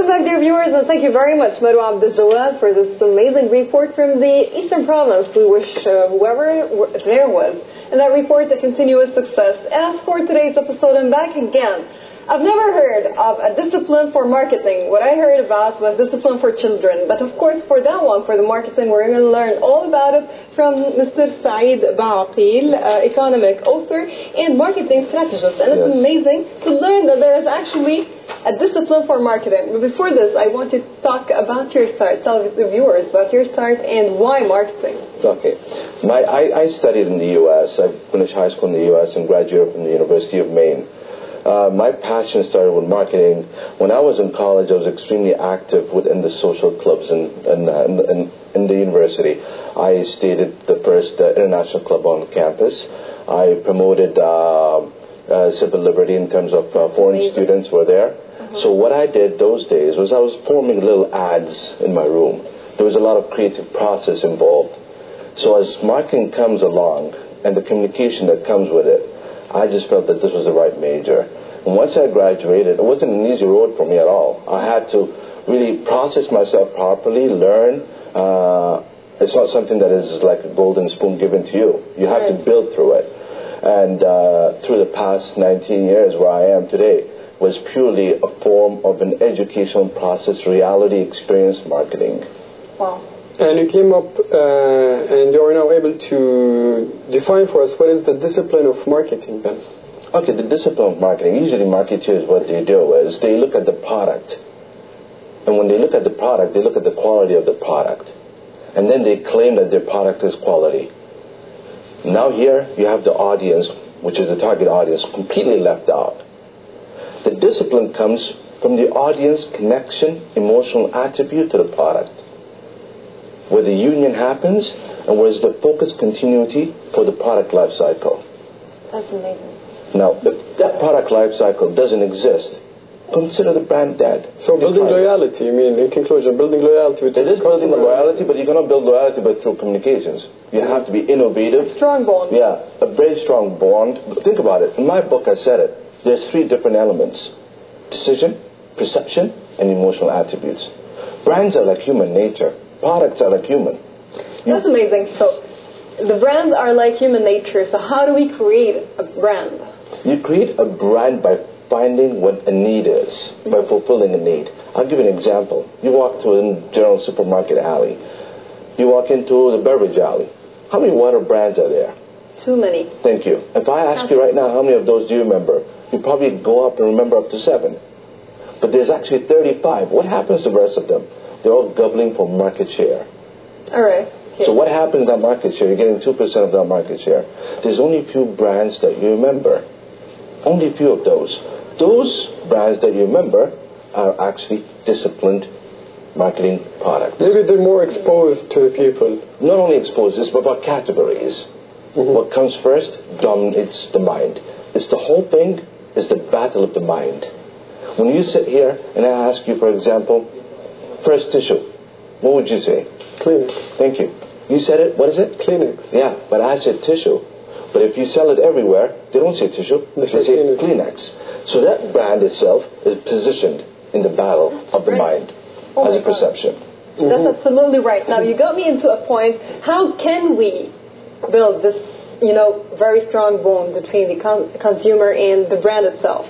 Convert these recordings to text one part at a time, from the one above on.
back, dear viewers, and thank you very much, Marwa Abdul for this amazing report from the Eastern Province. We wish whoever there was in that report a continuous success. As for today's episode, I'm back again. I've never heard of a discipline for marketing. What I heard about was discipline for children. But of course, for that one, for the marketing, we're going to learn all about it from Mr. Baaghil, economic author and marketing strategist. And it's amazing to learn that there is actually a discipline for marketing. But before this, I want to talk about your start. Tell the viewers about your start and why marketing. Okay. I studied in the U.S. I finished high school in the U.S. and graduated from the University of Maine. My passion started with marketing. When I was in college, I was extremely active within the social clubs in the university. I stayed at the first international club on campus. I promoted civil liberty in terms of foreign students were there. So what I did those days was I was forming little ads in my room. There was a lot of creative process involved. So as marketing comes along and the communication that comes with it, I just felt that this was the right major. And once I graduated, it wasn't an easy road for me at all. I had to really process myself properly, learn. It's not something that is like a golden spoon given to you. You have to build through it. And through the past 19 years where I am today was purely a form of an educational process, reality experience marketing. Wow. And you came up and you are now able to define for us what is the discipline of marketing then? Okay, the discipline of marketing. Usually marketers, what they do is they look at the product. And when they look at the product, they look at the quality of the product. And then they claim that their product is quality. Now here you have the audience, which is the target audience, completely left out. The discipline comes from the audience connection, emotional attribute to the product. Where the union happens and where is the focus continuity for the product life cycle. That's amazing. Now, if that product life cycle doesn't exist, consider the brand dead. So building loyalty, I mean, in conclusion, building loyalty with it is building the loyalty, but you cannot build loyalty but through communications. You have to be innovative. A strong bond. Yeah, a very strong bond. Think about it. In my book, I said it. There's 3 different elements. Decision, perception, and emotional attributes. Brands are like human nature. Products are like human. That's amazing. So the brands are like human nature. So how do we create a brand? You create a brand by finding what a need is, by fulfilling a need. I'll give you an example. You walk through a general supermarket alley. You walk into the beverage alley. How many water brands are there? Too many. Thank you. If I ask you right now how many of those do you remember, you probably go up and remember up to 7. But there's actually 35. What happens to the rest of them? They're all gobbling for market share. All right. Okay. So what happens to that market share? You're getting 2% of that market share. There's only a few brands that you remember. Only a few of those. Those brands that you remember are actually disciplined marketing products. Maybe they're more exposed to the people. Not only exposed, it's about categories. What comes first dominates the mind. It's the whole thing is the battle of the mind. When you sit here and I ask you, for example, first tissue, what would you say? Kleenex. Thank you. You said it, what is it? Kleenex. Yeah, but I said tissue. But if you sell it everywhere, they don't say tissue, they say Kleenex. So that brand itself is positioned in the battle of the mind as a perception. That's absolutely right. Now you got me into a point. How can we build this, very strong bond between the consumer and the brand itself?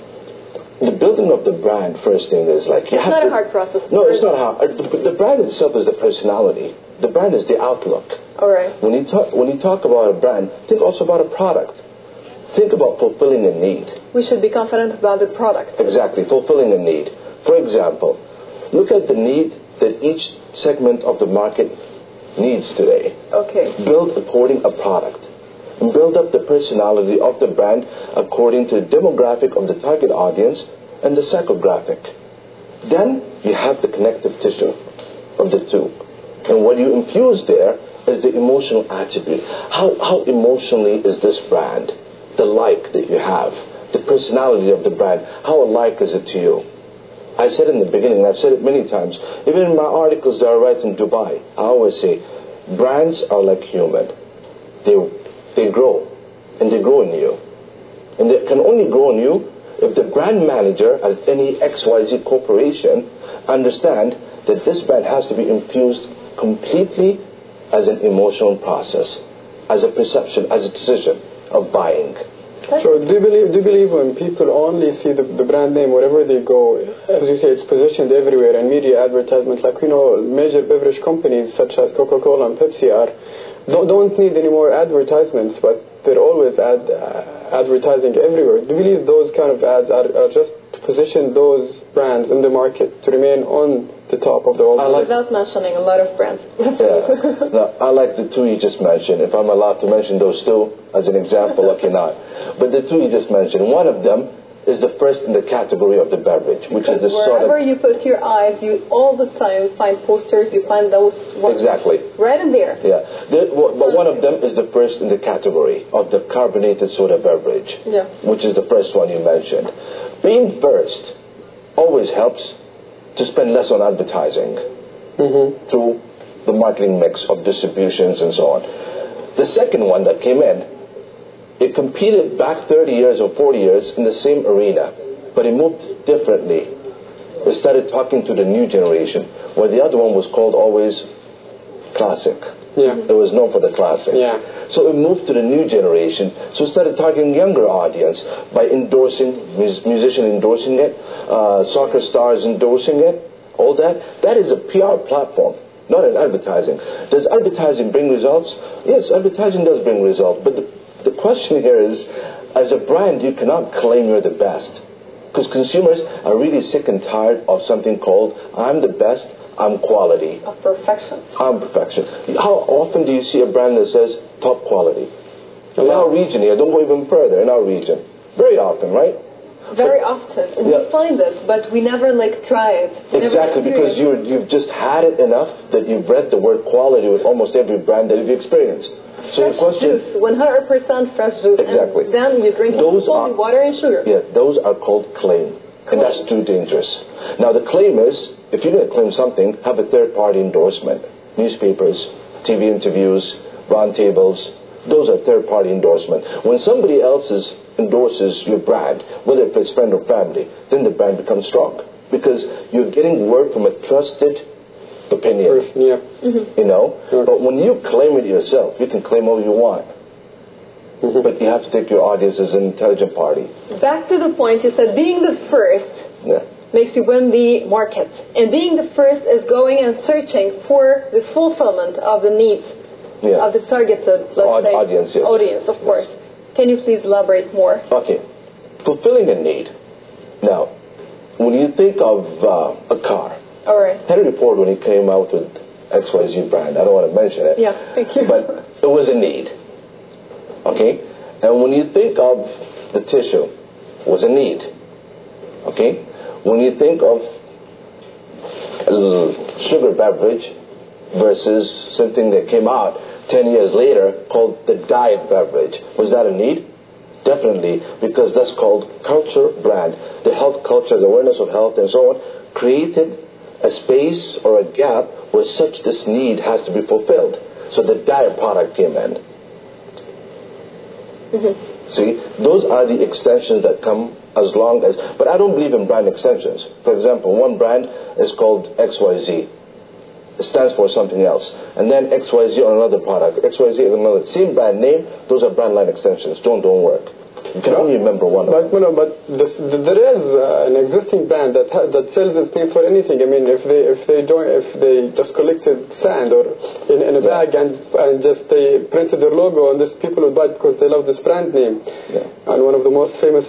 The building of the brand, first thing is like... It's not a hard process. No, it's not hard. The brand itself is the personality. The brand is the outlook. All right. When you talk about a brand, think also about a product. Think about fulfilling a need. We should be confident about the product. Exactly, fulfilling a need. For example, look at the need that each segment of the market needs today. Okay. Build according a product. And build up the personality of the brand according to the demographic of the target audience and the psychographic. Then you have the connective tissue of the two. And what you infuse there is the emotional attribute. How emotionally is this brand? The like that you have. The personality of the brand. How alike is it to you? I said in the beginning, and I've said it many times, even in my articles that I write in Dubai, I always say, brands are like human. They grow, and they grow in you. And they can only grow in you if the brand manager at any XYZ corporation understand that this brand has to be infused completely as an emotional process, as a perception, as a decision of buying. So do you believe when people only see the brand name wherever they go, as you say, it's positioned everywhere, and media advertisements, like, major beverage companies such as Coca-Cola and Pepsi don't need any more advertisements, but they're always advertising everywhere. Do you believe those kind of ads are just to position those brands in the market to remain on the top of the world? Without mentioning a lot of brands. Yeah. No, I like the two you just mentioned. If I'm allowed to mention those two as an example, okay, not. But the two you just mentioned, one of them is the first in the category of the beverage, which is the sort of... wherever you put your eyes, you all the time find posters, you find those ones. Exactly. Right in there. Yeah. But one of them is the first in the category of the carbonated soda beverage, which is the first one you mentioned. Being first always helps to spend less on advertising through the marketing mix of distributions and so on. The second one that came in, it competed back 30 years or 40 years in the same arena, but it moved differently. It started talking to the new generation, where the other one was called always classic. Yeah. It was known for the classic. Yeah. So it moved to the new generation. So it started targeting younger audience by endorsing, musician endorsing it, soccer stars endorsing it, all that. That is a PR platform, not an advertising. Does advertising bring results? Yes, advertising does bring results. But the question here is, as a brand, you cannot claim you're the best. Because consumers are really sick and tired of something called, I'm the best, I'm quality. Of perfection. I'm perfection. How often do you see a brand that says top quality? In our region here, don't go even further, in our region. Very often, right? Very often. And we find it, but we never try it. Exactly, because you've just had it enough that you've read the word quality with almost every brand that you've experienced. So fresh juice, 100% fresh juice. Exactly. And then you drink only water and sugar. Yeah, those are called claim. And that's too dangerous. Now the claim is, if you're going to claim something, have a third-party endorsement. Newspapers, TV interviews, roundtables, those are third-party endorsement. When somebody else endorses your brand, whether it's friend or family, then the brand becomes strong. Because you're getting word from a trusted opinion. But when you claim it yourself, you can claim all you want. But you have to take your audience as an intelligent party. Back to the point, you said being the first makes you win the market. And being the first is going and searching for the fulfillment of the needs of the targeted, audience, of course. Can you please elaborate more? Okay. Fulfilling a need. Now, when you think of a car, all right. Henry Ford, when he came out with XYZ brand, I don't want to mention it. Yeah, thank you. But it was a need. Okay? And when you think of the tissue, it was a need. Okay? When you think of sugar beverage versus something that came out 10 years later called the diet beverage, was that a need? Definitely, because that's called culture brand. The health culture, the awareness of health and so on, created a space or a gap where such this need has to be fulfilled. So the diet product came in. See, those are the extensions that come as long as... But I don't believe in brand extensions. For example, one brand is called XYZ. It stands for something else. And then XYZ on another product. XYZ on another. Same brand name, those are brand line extensions. Don't work. You can only remember one of them. But there is an existing brand that sells its name for anything. I mean, if they just collected sand or in a bag and just they printed their logo on this, people would buy it because they love this brand name. And one of the most famous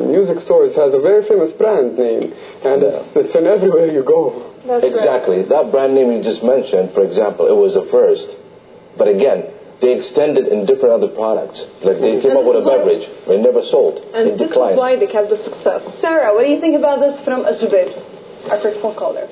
music stores has a very famous brand name, and it's in everywhere you go. That's exactly. Right. That brand name you just mentioned, for example, it was the first. But again, they extended in different other products. Like they came up with a beverage, they never sold. And this is why they have the success. Sarah, what do you think about this from Azubair, our first phone caller?